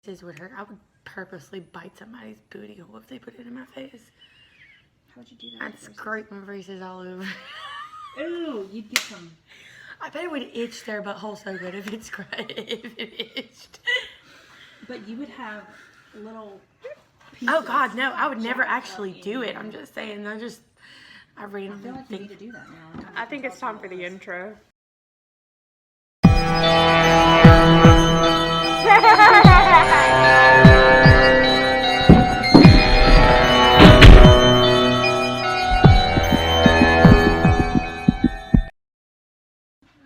faces would hurt. I would purposely bite somebody's booty hole if they put it in my face. How would you do that? I'd scrape my braces all over. Ooh, you'd get some. I bet it would itch their butthole so good if it itched. But you would have little pieces. Oh God, no! I would never actually do it. I'm just saying. I randomly feel like you need to do that now. I think it's time for the intro.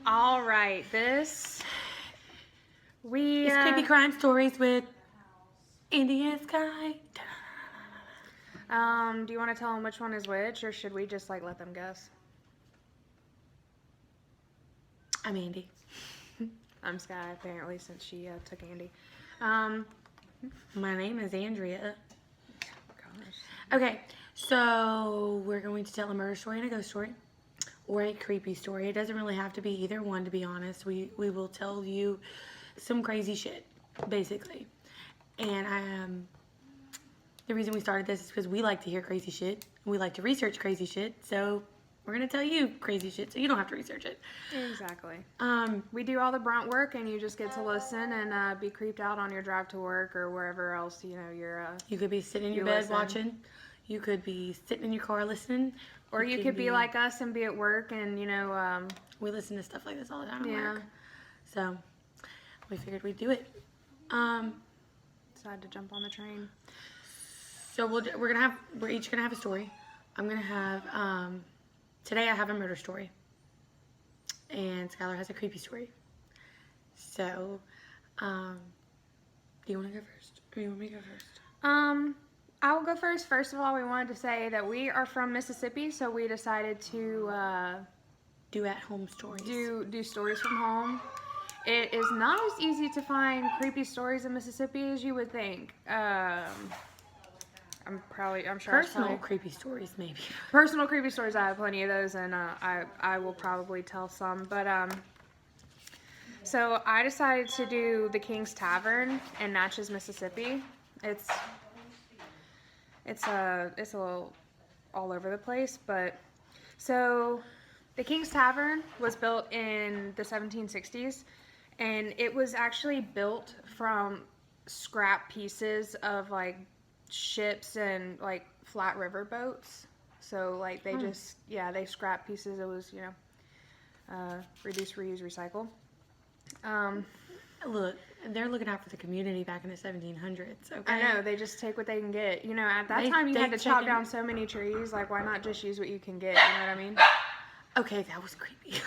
All right, this It's Creepy Crime Stories with Andy and Sky. do you want to tell them which one is which, or should we just like let them guess? I'm Andy. I'm Sky, apparently, since she took Andy. My name is Andrea. Gosh. Okay, so we're going to tell a murder story and a ghost story, or a creepy story. It doesn't really have to be either one, to be honest. We will tell you some crazy shit, basically. And the reason we started this is because we like to hear crazy shit. We like to research crazy shit, so we're going to tell you crazy shit so you don't have to research it. Exactly. We do all the brunt work, and you just get to listen and be creeped out on your drive to work or wherever else, you're... You could be sitting in your bed watching. You could be sitting in your car listening. Or you could be like us and be at work and, we listen to stuff like this all the time at Yeah. work. So, we figured we'd do it. Decided to jump on the train. So we're each gonna have a story. I'm gonna have, today I have a murder story. And Skylar has a creepy story. So, do you want to go first? Or do you want me to go first? I will go first. First of all, we wanted to say that we are from Mississippi, so we decided to Do at-home stories. do stories from home. It is not as easy to find creepy stories in Mississippi as you would think. I'm sure Personal creepy stories, maybe. personal creepy stories. I have plenty of those, and I will probably tell some. But so I decided to do the King's Tavern in Natchez, Mississippi. It's a little all over the place, but so the King's Tavern was built in the 1760s, and it was actually built from scrap pieces of like ships and like flat river boats. So like they they scrap pieces. It was reduce, reuse, recycle. Look, they're looking out for the community back in the 1700s, okay? I know, they just take what they can get. At that time you had to chop down so many trees, like why not just use what you can get, you know what I mean? Okay, that was creepy.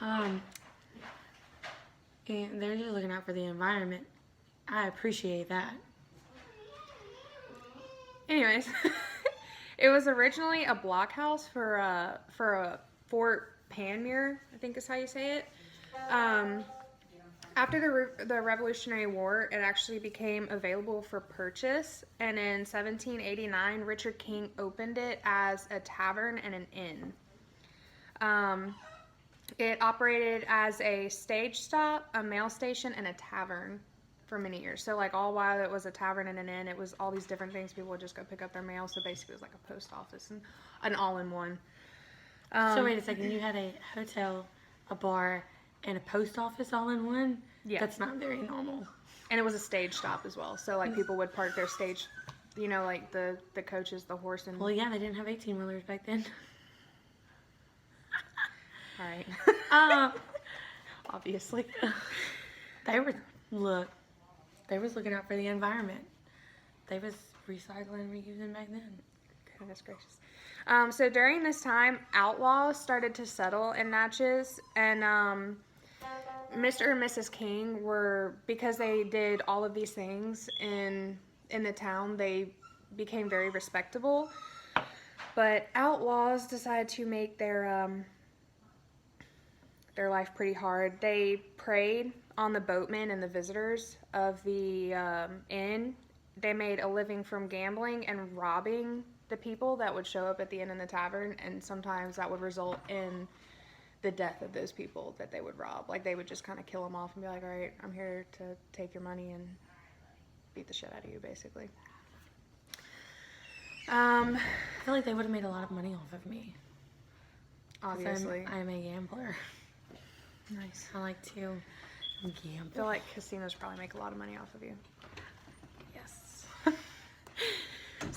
And they're just looking out for the environment. I appreciate that. Anyways, it was originally a blockhouse for a Fort Panmure, I think is how you say it. After the Revolutionary War, it actually became available for purchase, and in 1789, Richard King opened it as a tavern and an inn. It operated as a stage stop, a mail station, and a tavern for many years. So, like, all while it was a tavern and an inn, it was all these different things. People would just go pick up their mail. So, basically, it was like a post office and an all-in-one. So, wait a second. You had a hotel, a bar, and a post office all in one? Yeah. That's not very normal. And it was a stage stop as well. So, like, people would park their stage, like the coaches, the horse, and... Well, yeah, they didn't have 18-wheelers back then. All right. Obviously. They was looking out for the environment. They was recycling and reusing back then. Goodness gracious. So during this time, outlaws started to settle in Natchez, and Mr. and Mrs. King because they did all of these things in the town, they became very respectable. But outlaws decided to make their life pretty hard. They preyed on the boatmen and the visitors of the inn. They made a living from gambling and robbing the people that would show up at the inn and the tavern, and sometimes that would result in the death of those people that they would rob. Like, they would just kind of kill them off and be like, all right, I'm here to take your money and beat the shit out of you, basically. I feel like they would have made a lot of money off of me. 'Cause Obviously. I'm a gambler. Nice. I like to I gamble. feel like casinos probably make a lot of money off of you. Yes. It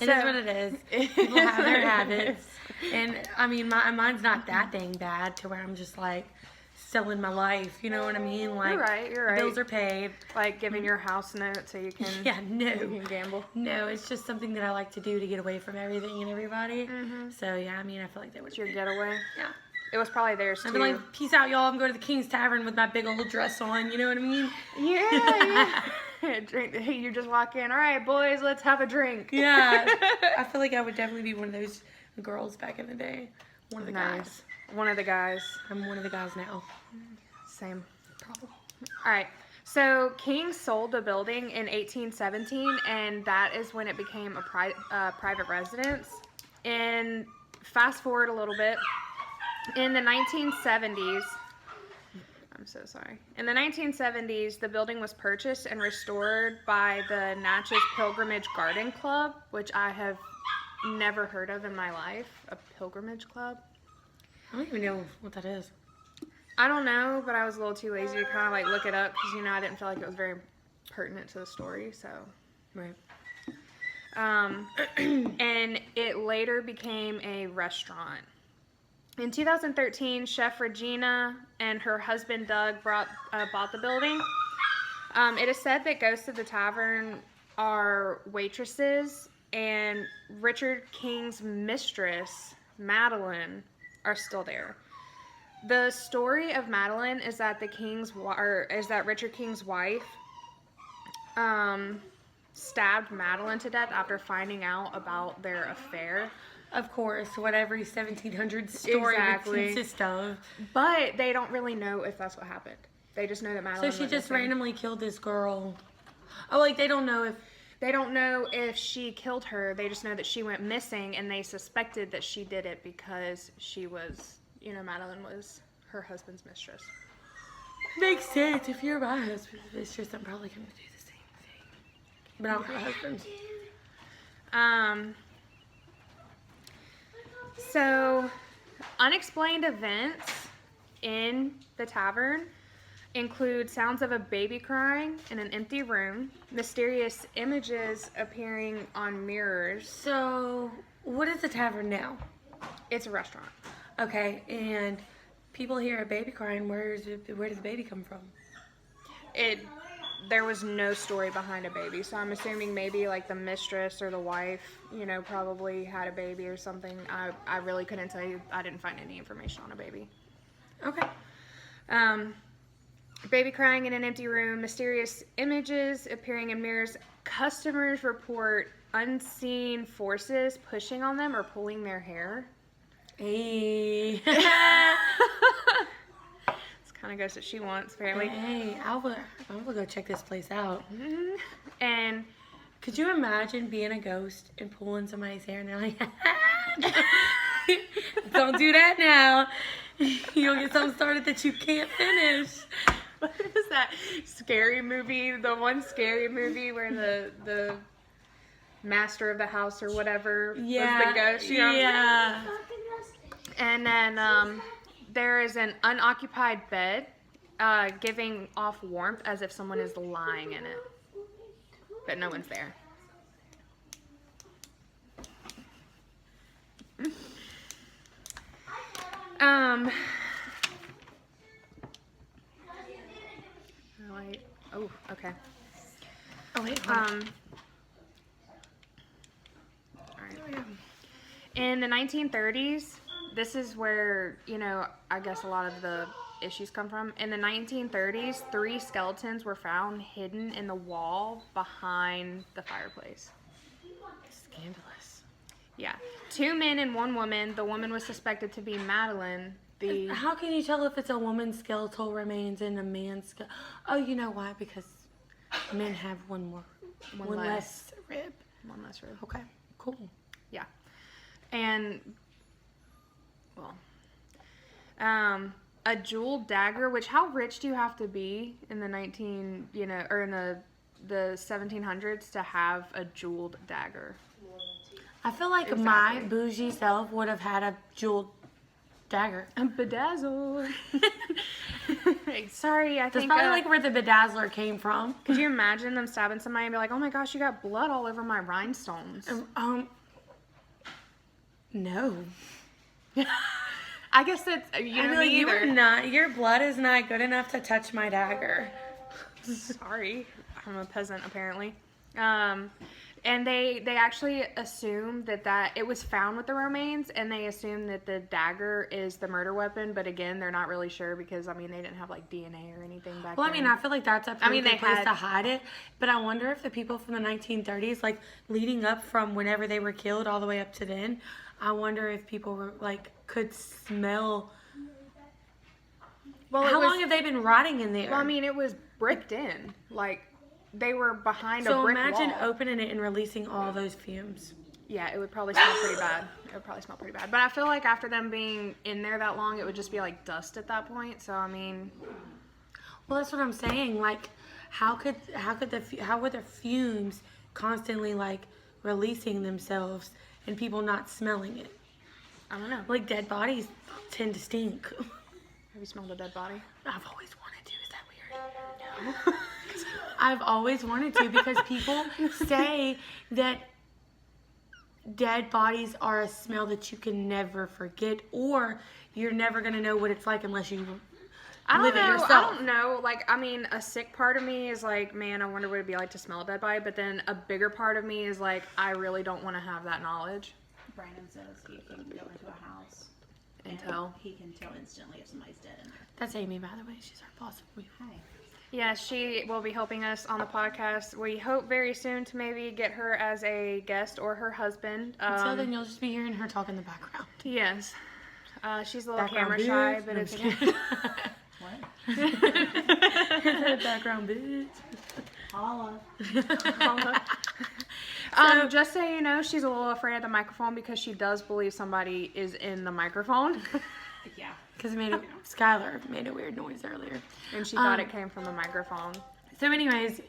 is So- what it is. People have their habits. And, I mean, mine's not that dang bad to where I'm just, like, selling my life. You know what I mean? Like, You're right. bills are paid. Like giving your house note so you can, Yeah, no. you can gamble. No, it's just something that I like to do to get away from everything and everybody. Mm-hmm. So, yeah, I mean, I feel like they would It's your getaway. Yeah. It was probably theirs too. I'd be like, peace out, y'all. I'm going to the King's Tavern with my big old dress on. You know what I mean? yeah. Drink. Hey, you just walk in. All right, boys, let's have a drink. Yeah. I feel like I would definitely be one of those girls back in the day. One of the guys. One of the guys. I'm one of the guys now. Same. Probably. All right. So King sold the building in 1817, and that is when it became a private residence. And fast forward a little bit. In the 1970s, I'm so sorry. In the 1970s, the building was purchased and restored by the Natchez Pilgrimage Garden Club, which I have never heard of in my life. A pilgrimage club? I don't even know what that is. I don't know, but I was a little too lazy to kind of like look it up because, you know, I didn't feel like it was very pertinent to the story, so. Right. And it later became a restaurant. In 2013, Chef Regina and her husband Doug bought the building. It is said that ghosts of the tavern are waitresses, and Richard King's mistress, Madeline, are still there. The story of Madeline is that Richard King's wife stabbed Madeline to death after finding out about their affair. Of course, what every 1700s story Exactly. would consist of. But they don't really know if that's what happened. They just know that Madeline So she went just missing. randomly killed this girl. Oh, like they don't know if... They don't know if she killed her. They just know that she went missing, and they suspected that she did it because she was, you know, Madeline was her husband's mistress. Makes sense. If you're my husband's mistress, I'm probably going to do the same thing. But I'm her husband. So, unexplained events in the tavern include sounds of a baby crying in an empty room, mysterious images appearing on mirrors. So, what is the tavern now? It's a restaurant. Okay, and people hear a baby crying. Where does the baby come from? There was no story behind a baby, so I'm assuming maybe like the mistress or the wife, you know, probably had a baby or something. I really couldn't tell you. I didn't find any information on a baby. Okay. Baby crying in an empty room, mysterious images appearing in mirrors. Customers report unseen forces pushing on them or pulling their hair. Hey. It's kind of goes what she wants, apparently. Hey, I'm gonna go check this place out. And Could you imagine being a ghost and pulling somebody's hair and they're like, don't do that now. You'll get something started that you can't finish. what is that scary movie? The one scary movie where the master of the house or whatever was the ghost. You know? Yeah. And then there is an unoccupied bed giving off warmth as if someone is lying in it. But no one's there. Oh, okay. Oh, wait. hold on. Alright. In the 1930s, this is where, you know, I guess a lot of the issues come from. In the 1930s, 3 skeletons were found hidden in the wall behind the fireplace. Scandalous. Yeah. 2 men and 1 woman. The woman was suspected to be Madeline. How can you tell if it's a woman's skeletal remains and a man's skeletal? Oh, you know why? Because men have one less rib. One less rib. Okay, cool. Yeah. And, well, a jeweled dagger, which how rich do you have to be in the or in the 1700s to have a jeweled dagger? I feel like my bougie self would have had a jeweled dagger. A bedazzle. Sorry, I That's think probably like where the bedazzler came from. could you imagine them stabbing somebody and be like, "Oh my gosh, you got blood all over my rhinestones"? No. I guess that's you know like, me you either. are not. Your blood is not good enough to touch my dagger. Sorry, I'm a peasant apparently. And they actually assume that it was found with the remains, and they assume that the dagger is the murder weapon. But again, they're not really sure because I mean they didn't have like DNA or anything back Well, then. I mean, I feel like that's a pretty they good place had- to hide it. But I wonder if the people from the 1930s, like leading up from whenever they were killed all the way up to then, I wonder if people were like could smell. Well, How long have they been rotting in there? Well, I mean, it was bricked in. Like they were behind a so brick imagine wall. opening it and releasing all those fumes. Yeah, it would probably smell pretty bad. It would probably smell pretty bad. But I feel like after them being in there that long, it would just be like dust at that point. So I mean, Well, that's what I'm saying. Like, how were the fumes constantly like releasing themselves and people not smelling it? I don't know. Like dead bodies tend to stink. Have you smelled a dead body? I've always wanted to. Is that weird? No. I've always wanted to because people say that dead bodies are a smell that you can never forget, or you're never gonna know what it's like unless you live it yourself. I don't know. Like, I mean, a sick part of me is like, man, I wonder what it'd be like to smell a dead body. But then a bigger part of me is like, I really don't want to have that knowledge. Brandon says he can go into a house And tell. He can tell instantly if somebody's dead in there. That's Amy, by the way. She's our boss. Hi. Yeah, she will be helping us on the podcast. We hope very soon to maybe get her as a guest or her husband. So then you'll just be hearing her talk in the background. Yes. She's a little Background camera shy, bitch. but No, it's I'm okay. What? Background bitch. Holla. Just so you know, she's a little afraid of the microphone because she does believe somebody is in the microphone. Yeah. Because Skylar made a weird noise earlier. And she thought it came from the microphone. So anyways,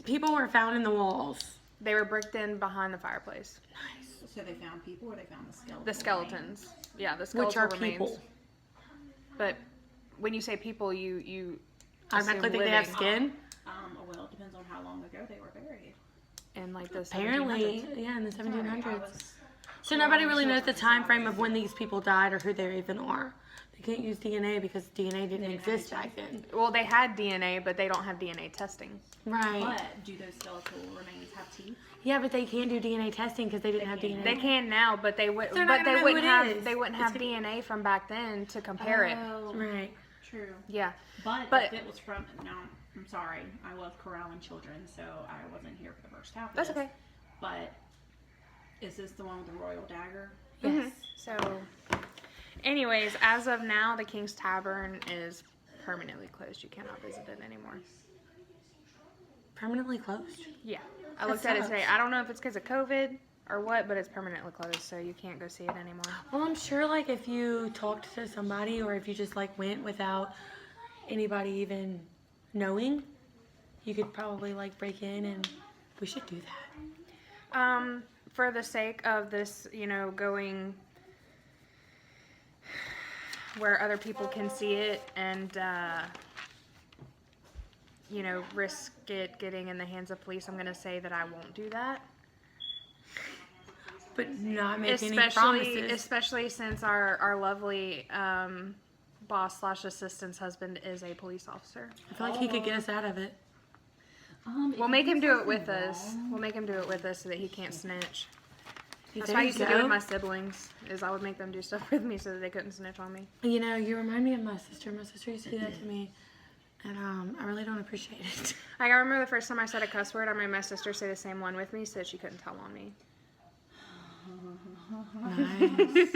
people were found in the walls. They were bricked in behind the fireplace. Nice. So they found people or they found the skeletons? The skeletons. Yeah, the Which skeletal are remains. people. But when you say people, you Automatically think they have skin. Well, it depends on how long ago they were buried. And like the Apparently, 1700s. yeah, in the 1700s. Sorry, I was- So nobody really knows the time frame of when these people died or who they even are. They can't use DNA because DNA didn't exist back then. Well, they had DNA, but they don't have DNA testing. Right. But do those skeletal remains have teeth? Yeah, but they can't do DNA testing because they didn't have DNA. They can now, but they would. They're not But gonna they know wouldn't who it have. is. They wouldn't have DNA from back then to compare it. Oh, Right. true. Yeah. But if it was from, no, I'm sorry. I was corralling children, so I wasn't here for the first half of That's this. okay. But is this the one with the royal dagger? Yes. So, anyways, as of now, the King's Tavern is permanently closed. You cannot visit it anymore. Permanently closed? Yeah. I looked at it today. I don't know if it's because of COVID or what, but it's permanently closed, so you can't go see it anymore. Well, I'm sure like if you talked to somebody or if you just like went without anybody even knowing, you could probably like break in, and we should do that. For the sake of this, going where other people can see it and, risk it getting in the hands of police, I'm going to say that I won't do that. But not make any promises. Especially since our lovely boss / assistant's husband is a police officer. I feel like he could get us out of it. We'll make him do it with us. We'll make him do it with us so that he can't snitch. That's There what I you used to do go. with my siblings, is I would make them do stuff with me so that they couldn't snitch on me. You know, you remind me of my sister. My sister used to do that to me, and I really don't appreciate it. Like, I remember the first time I said a cuss word, I made my sister say the same one with me so that she couldn't tell on me. Nice.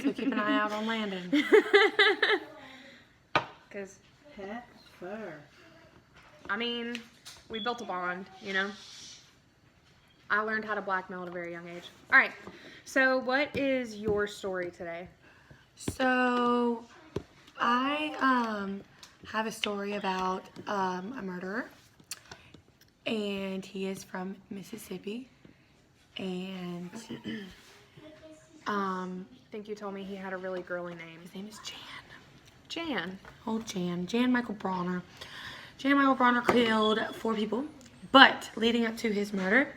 So keep an eye out on Landon. Because, Heifer. I mean, we built a bond, I learned how to blackmail at a very young age. All right. So what is your story today? So, I have a story about a murderer, and he is from Mississippi, and I think you told me he had a really girly name. his name is Jan. Jan. Oh, Jan Michael Bronner. Jan Michael Bronner killed 4 people, but leading up to his murder,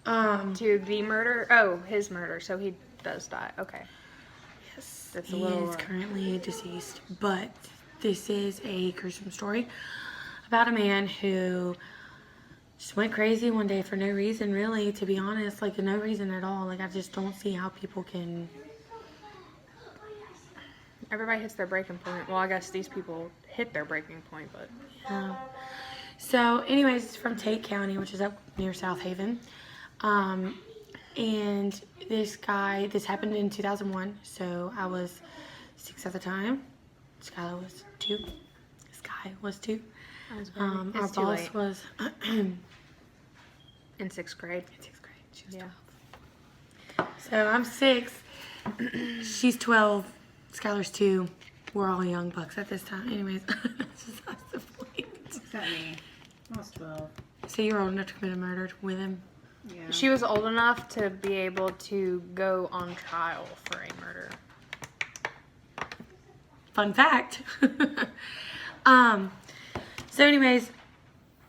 To the murder? Oh, his murder. So he does die. Okay. yes, That's a he little, is currently deceased, but this is a gruesome story about a man who just went crazy one day for no reason, really, to be honest, like no reason at all. Like I just don't see how people can. Everybody hits their breaking point. Well, I guess these people hit their breaking point, but Yeah. So, anyways, it's from Tate County, which is up near South Haven. And this happened in 2001, so I was 6 at the time. Skylar was 2. This guy was 2. I was Our it's too boss late. was in In 6th grade. 6th grade. She was Yeah. 12. So I'm 6. She's 12. Skylar's 2. We're all young bucks at this time. Anyways, that's the point. Except me. I was 12. So you're old enough to commit a murder with him? Yeah. She was old enough to be able to go on trial for a murder. Fun fact. So anyways,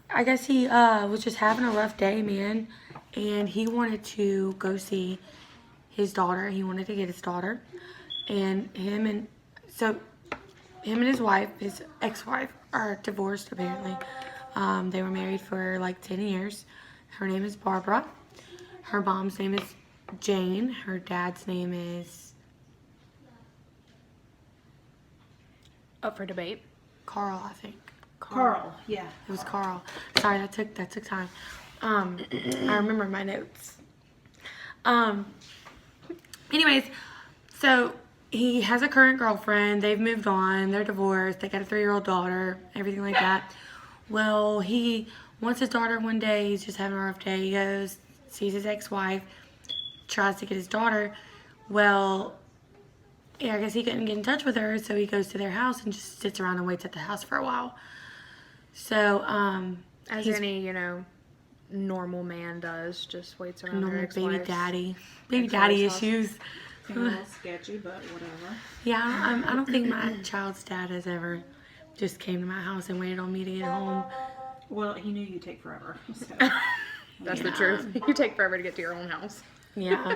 I guess he was just having a rough day, man, and he wanted to go see his daughter. He wanted to get his daughter, and him and his wife, his ex-wife, are divorced apparently. They were married for like 10 years. Her name is Barbara. Her mom's name is Jane. Her dad's name is Up for debate. Carl, I think. Carl. Yeah. It was Carl. Sorry, that took time. I remember my notes. Anyways, so he has a current girlfriend. They've moved on. They're divorced. They got a 3-year-old daughter. Everything like that. Well, he wants his daughter one day. He's just having a rough day. He goes, sees his ex-wife, tries to get his daughter. Well, yeah, I guess he couldn't get in touch with her, so he goes to their house and just sits around and waits at the house for a while. So, As he's any, normal man does, just waits around their normal ex-wife. baby daddy ex-wife's house. issues. Seemed a little sketchy, but whatever. Yeah, I don't think my child's dad has ever just came to my house and waited on me to get home. Well, he knew you'd take forever. So. That's the Yeah. truth. You take forever to get to your own house. Yeah,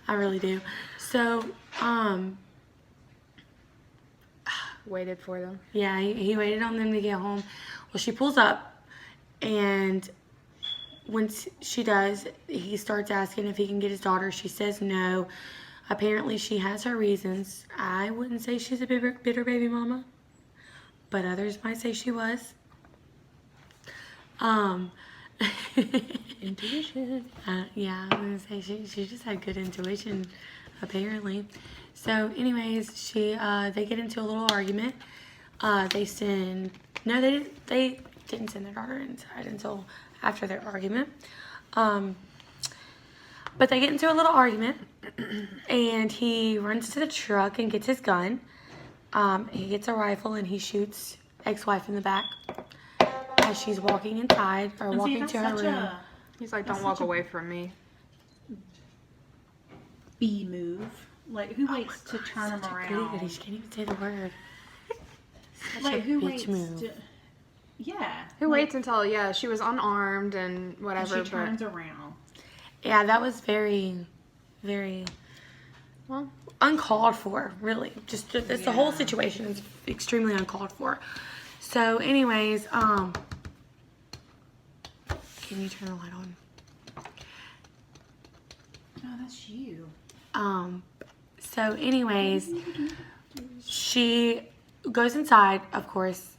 I really do. So, Waited for them. yeah, he waited on them to get home. Well, she pulls up, and once she does, he starts asking if he can get his daughter. She says no. Apparently, she has her reasons. I wouldn't say she's a bitter baby mama, but others might say she was. Intuition. Yeah, I was gonna say she just had good intuition, apparently. So, anyways, they get into a little argument. They didn't send their daughter inside until after their argument. But they get into a little argument, and he runs to the truck and gets his gun. He gets a rifle and he shoots ex-wife in the back as she's walking inside or And see, walking that's to her such room. a He's like, That's don't walk such a- away from me. B move. Like, who waits to turn him Such a around? goody goody. She can't even say the word. Such Like, a who bitch waits move. to... Yeah. Who like, waits until, she was unarmed and and whatever, she but, turns around. Yeah, that was very, very well, uncalled for, really. Just the whole Yeah. situation is extremely uncalled for. So, anyways, can you turn the light on? Oh, that's you. So anyways, she goes inside, of course.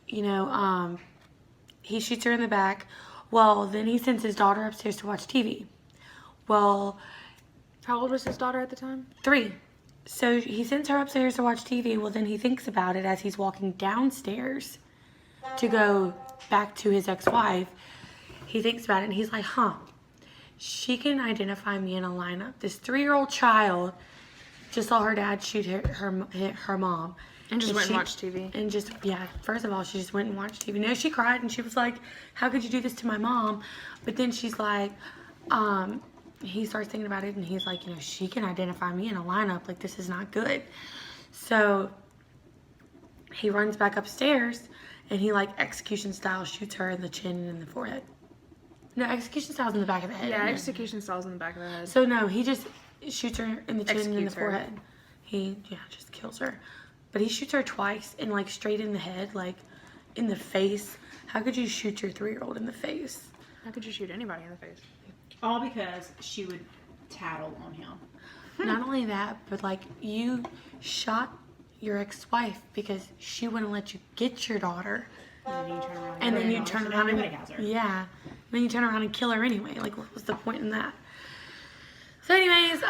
He shoots her in the back. Well, then he sends his daughter upstairs to watch TV. Well, how old was his daughter at the time? 3. So he sends her upstairs to watch TV. Well, then he thinks about it as he's walking downstairs to go back to his ex-wife. He thinks about it and he's like, she can identify me in a lineup. This 3-year-old child just saw her dad shoot her mom. And just went and watched TV. And just, yeah, first of all, she just went and watched TV. No, she cried and she was like, how could you do this to my mom? But then she's like, he starts thinking about it and he's like, she can identify me in a lineup. Like, this is not good. So he runs back upstairs and he, like, execution style shoots her in the chin and in the forehead. No, execution style's in the back of the head. Yeah, execution style's in the back of the head. So, no, he just shoots her in the chin and in the forehead. He, just kills her. But he shoots her twice and, like, straight in the head, like, in the face. How could you shoot your 3-year-old in the face? How could you shoot anybody in the face? All because she would tattle on him. Not only that, but, like, you shot your ex-wife because she wouldn't let you get your daughter. And then you turn around and yeah. Then you turn around and kill her anyway. Like, what was the point in that? So, anyways,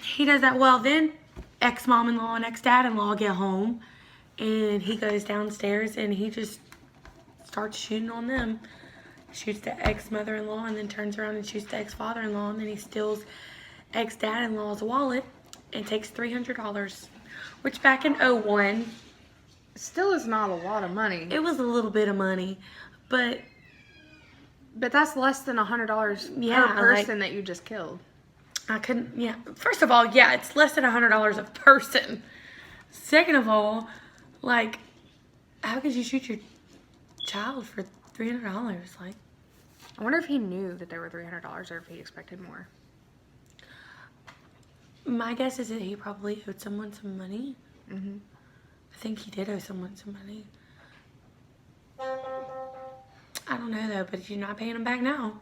he does that. Well, then ex-mom-in-law and ex-dad-in-law get home, and he goes downstairs and he just starts shooting on them. Shoots the ex-mother-in-law and then turns around and shoots the ex-father-in-law, and then he steals ex-dad-in-law's wallet and takes $300, which back in 2001, Still is not a lot of money. it was a little bit of money, but But that's less than $100 Yeah, per like- person that you just killed. I couldn't, yeah. First of all, yeah, it's less than $100 a person. Second of all, like, how could you shoot your child for $300? Like, I wonder if he knew that there were $300 or if he expected more. my guess is that he probably owed someone some money. Mm-hmm. I think he did owe someone some money. I don't know, though, but you're not paying him back now.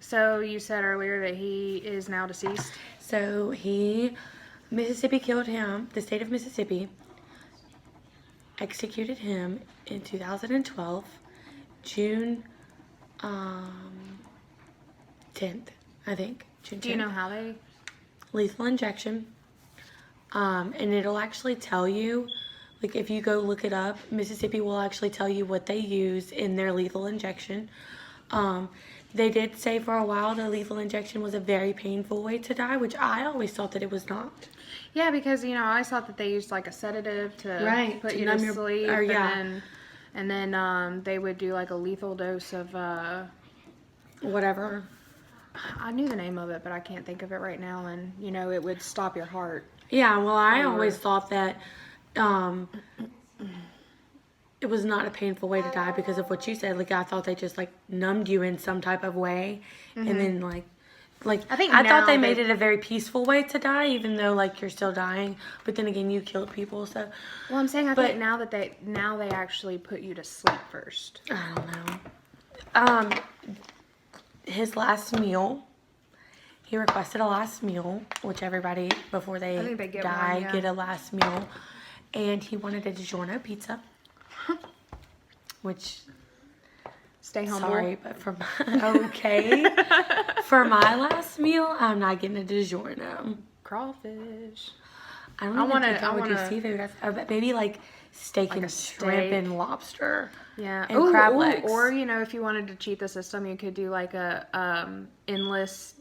So you said earlier that he is now deceased. So Mississippi killed him, the state of Mississippi executed him in 2012, June 10th, I think. June 10th. Do you know how they? Lethal injection. And it'll actually tell you, like, if you go look it up, Mississippi will actually tell you what they use in their lethal injection. They did say for a while that lethal injection was a very painful way to die, which I always thought that it was not. Yeah, because I always thought that they used like a sedative to Right, put to you to numb your- sleep, or, yeah. and then they would do like a lethal dose of. Whatever. I knew the name of it, but I can't think of it right now. And it would stop your heart. Yeah, well, I Or- always thought that it was not a painful way to die because of what you said. Like, I thought they just, like, numbed you in some type of way. And then, like I thought they made it a very peaceful way to die, even though, like, you're still dying. But then again, you killed people, so Well, I'm saying I But- think now they actually put you to sleep first. I don't know. His last meal, he requested a last meal, which everybody, before they I think they get die, one, yeah. get a last meal. And he wanted a DiGiorno pizza, which, Stay humble. sorry, but for my, okay. For my last meal, I'm not getting a DiGiorno. Crawfish. I don't I even wanna- think I I would do wanna- seafood. Maybe like steak Like and a shrimp steak. and lobster. Yeah. And crab legs. Or if you wanted to cheat the system, you could do like a endless.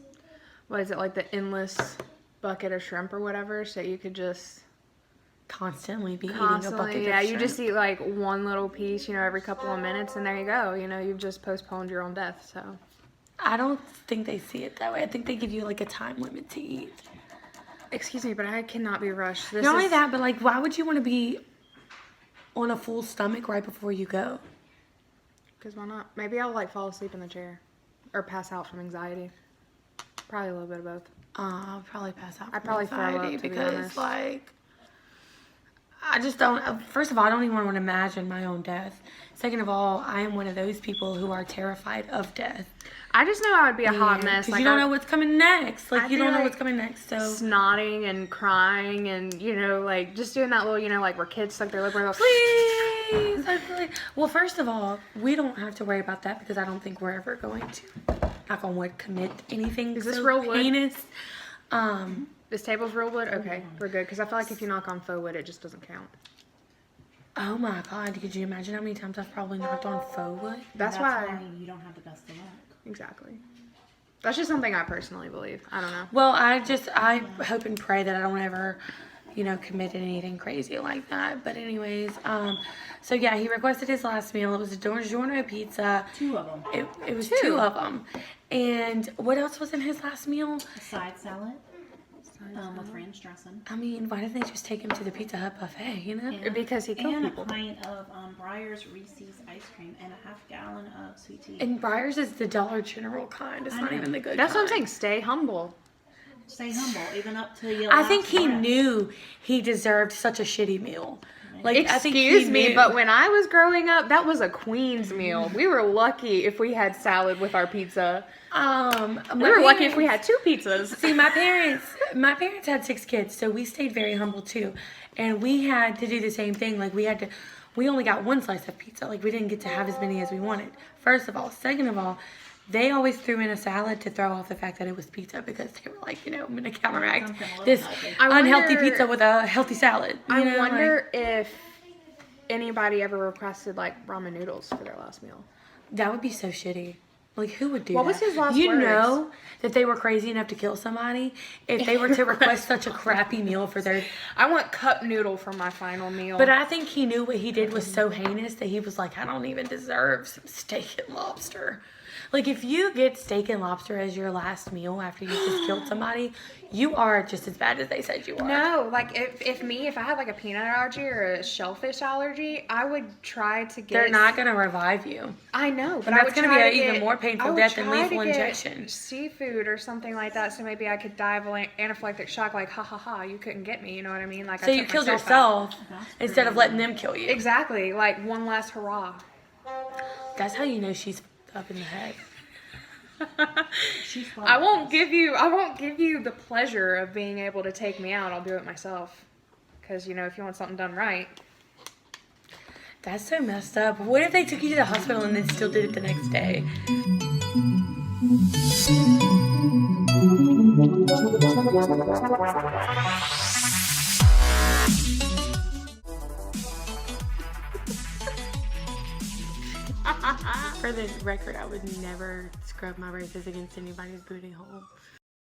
What is it, like the endless bucket of shrimp or whatever? So you could just Constantly be eating a constantly, bucket yeah, of you shrimp. just eat like one little piece, every couple of minutes, and there you go. You've just postponed your own death. So I don't think they see it that way. I think they give you like a time limit to eat. excuse me, but I cannot be rushed. This Not only is- that, but like, why would you want to be on a full stomach right before you go? Because why not? Maybe I'll like fall asleep in the chair, or pass out from anxiety. Probably a little bit of both. I'll probably pass out. I'd from probably throw up, anxiety to be because honest. like, I just don't. First of all, I don't even want to imagine my own death. Second of all, I am one of those people who are terrified of death. I just know I would be a hot mess. Because you don't know what's coming next. Like, I'd you be, don't know like, what's coming next. So snotting and crying and like just doing that little like where kids suck their lip and go, please, I really. Well, first of all, we don't have to worry about that because I don't think we're ever going to, knock on wood, commit anything. Is this so real wood? heinous. This table's real wood? Okay, we're good. Because I feel like if you knock on faux wood, it just doesn't count. Oh my God! Could you imagine how many times I've probably knocked on faux wood? That's why. you don't have the best of luck. Exactly. That's just something I personally believe. I don't know. Well, I hope and pray that I don't ever, committed anything crazy like that. But anyways, so yeah, he requested his last meal. It was a DiGiorno pizza. 2 of them. It was two of them. And what else was in his last meal? A side salad. With ranch dressing. I mean, why didn't they just take him to the Pizza Hut buffet, And, Because he killed people. And a pint of Breyer's Reese's ice cream and a half gallon of sweet tea. And Breyer's is the Dollar General kind. It's not even the good That's what I'm kind. saying. Stay humble. Stay humble, even up to your I think he breath. knew he deserved such a shitty meal. Like, I think he Excuse me, knew. but when I was growing up, that was a queen's meal. We were lucky if we had salad with our pizza. We were lucky if we had 2 pizzas. See, my parents had 6 kids, so we stayed very humble too, and we had to do the same thing. Like we only got 1 slice of pizza. Like we didn't get to have as many as we wanted. First of all, second of all, they always threw in a salad to throw off the fact that it was pizza because they were like, I'm gonna counteract this unhealthy pizza with a healthy salad. I wonder if anybody ever requested like ramen noodles for their last meal. That would be so shitty. Like, who would do that? What was his last You words? know that they were crazy enough to kill somebody if they were to request such a crappy meal for their... I want cup noodle for my final meal. But I think he knew what he did was so heinous that he was like, I don't even deserve some steak and lobster. Like, if you get steak and lobster as your last meal after you just killed somebody, you are just as bad as they said you are. No, like if I had like a peanut allergy or a shellfish allergy, I would try to get. They're not going to revive you. I know, but And I that's would gonna be try an to even get- more painful I would death than try lethal to get injection. Seafood or something like that, so maybe I could die of anaphylactic shock. Like, ha ha ha, you couldn't get me. You know what I mean? Like, So I you took killed myself out. yourself instead of letting them kill you. Exactly, like one last hurrah. That's how you know she's up in the head. I won't give you the pleasure of being able to take me out. I'll do it myself. Because, if you want something done right. That's so messed up. What if they took you to the hospital and then still did it the next day? For the record, I would never scrub my braces against anybody's booty hole.